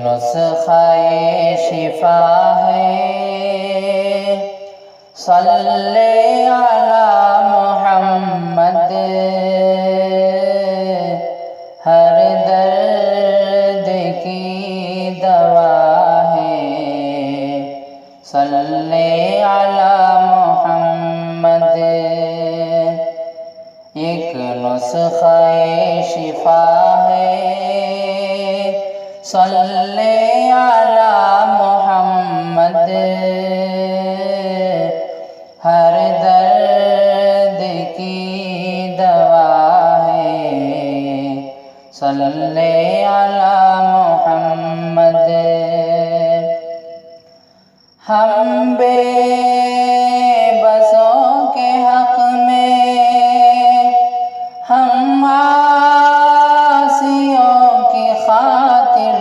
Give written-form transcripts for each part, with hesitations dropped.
نسخہ شفا ہے، صلی علی محمد، ہر درد کی دوا ہے، صلی علی محمد۔ ایک نسخہ شفا ہے، صلی علی محمد، ہر درد کی دوا ہے، صلی علی محمد۔ ہم بے بسوں کے حق میں، ہم عاصیوں کی خاطر،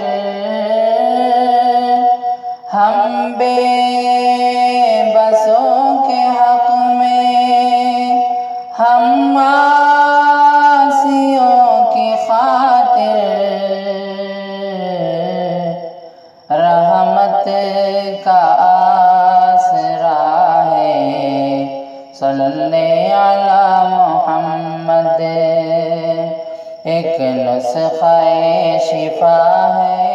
ہم بے بسوں کے حق میں، ہم عاصیوں کی خاطر، رحمت کا آسرا ہے، صلی علی محمد۔ ایک نسخہ شفا ہے،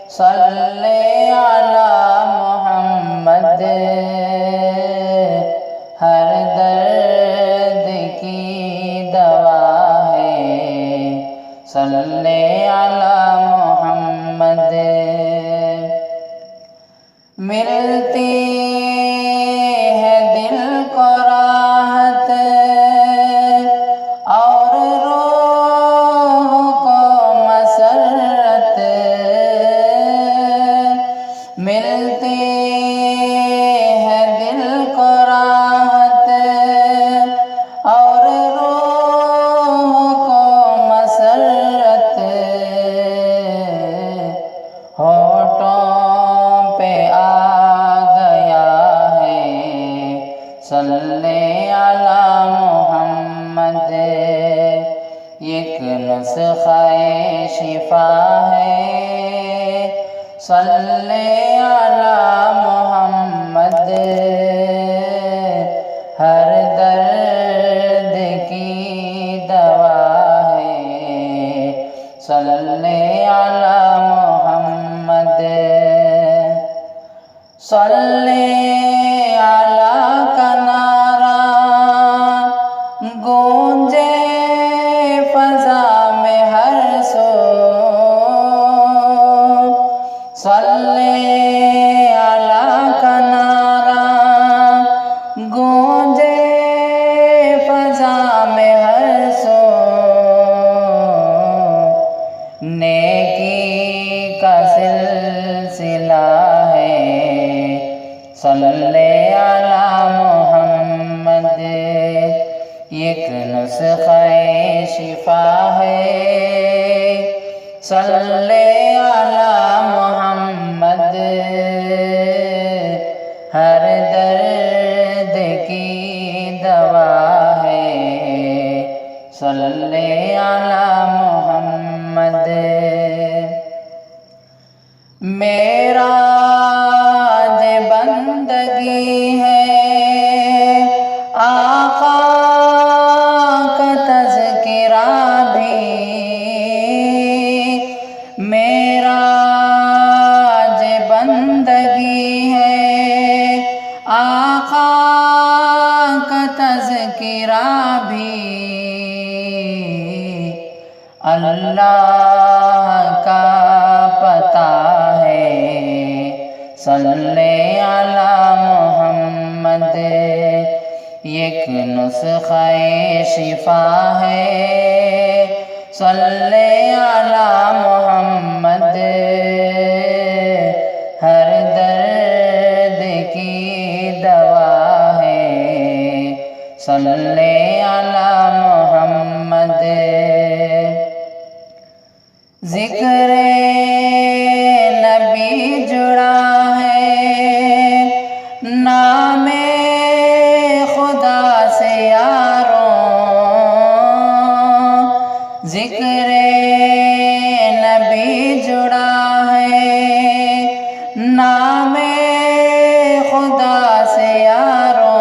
صلی علی محمد، ہر درد کی دوا ہے، صلی علی محمد۔ ملتی ہے دل کو راحت اور روح کو مسرت، ملتی ہے دل کو راحت اور روح کو مسرت، ہونٹوں پہ آ گیا ہے، صلی علی محمد۔ ایک نسخہ شفا ہے، صلی علی محمد، ہر درد کی دوا ہے، صلی علی محمد۔ صلی علی کا نعرہ گونجے فضا میں ہر سو، صلی علی کا نعرہ گونجے فضا میں ہر سو، نیکی کا سلسلہ ہے، صلی علی محمد۔ ایک نسخہ شفا ہے، صلی علی محمد، ہر درد کی دوا ہے، صلی علی محمد۔ میرا بندگی ہے، آقا کا تذکرہ بھی، میرا بندگی ہے، آقا کا تذکرہ بھی، اللہ کا پتہ ہے، صلی علی محمد۔ ایک نسخہ شفا ہے، صلی علی محمد، ہر درد کی دوا ہے، صلی علی محمد۔ ذکر نبی جڑا ہے نام خدا سے یاروں، ذکر نبی جڑا نام خدا سے یاروں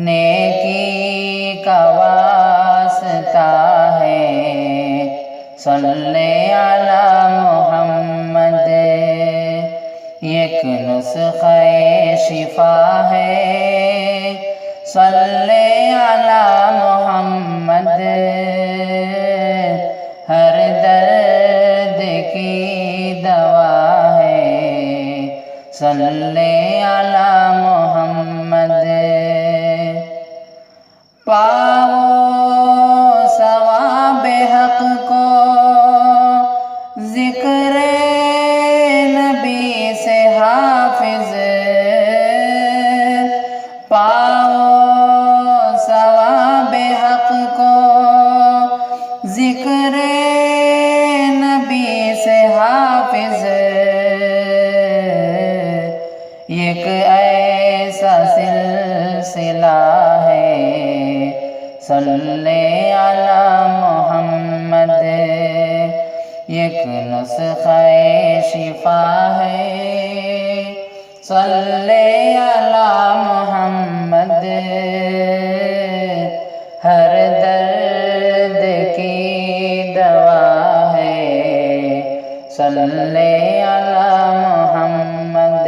نیکی کا واسطہ ہے، صلی علی محمد، ایک نسخہ شفا ہے، صلی علی محمد، ہر درد کی دوا ہے، صلی علی محمد، پاؤ ثواب حق کو ذکر نبی سے حافظ، پاؤ ثواب حق کو ذکر نبی سے حافظ، ایک ایسا سلسلہ ہے، صلی علی محمد، ایک نسخہ شفا ہے، صلی علی محمد، ہر درد کی دوا ہے، صلی علی محمد،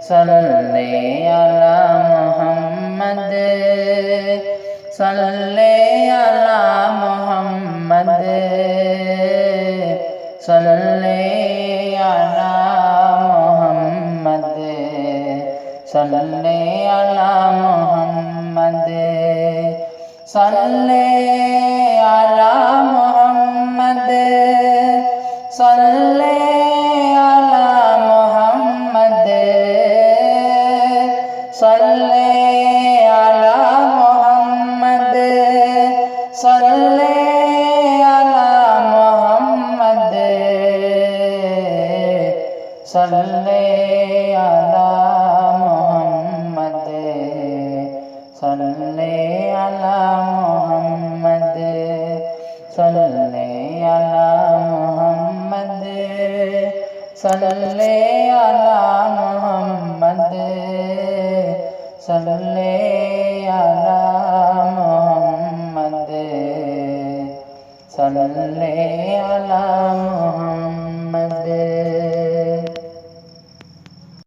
صلی علی محمد، صلی علی محمد، صلی علی محمد، صلی علی محمد، صلی علی محمد، صلی علی محمد، صلی علی محمد، صلی علی محمد، صلی علی محمد، صلی علی محمد، صلی علی محمد، صلی علی محمد، صلی علی محمد، صلی علی محمد۔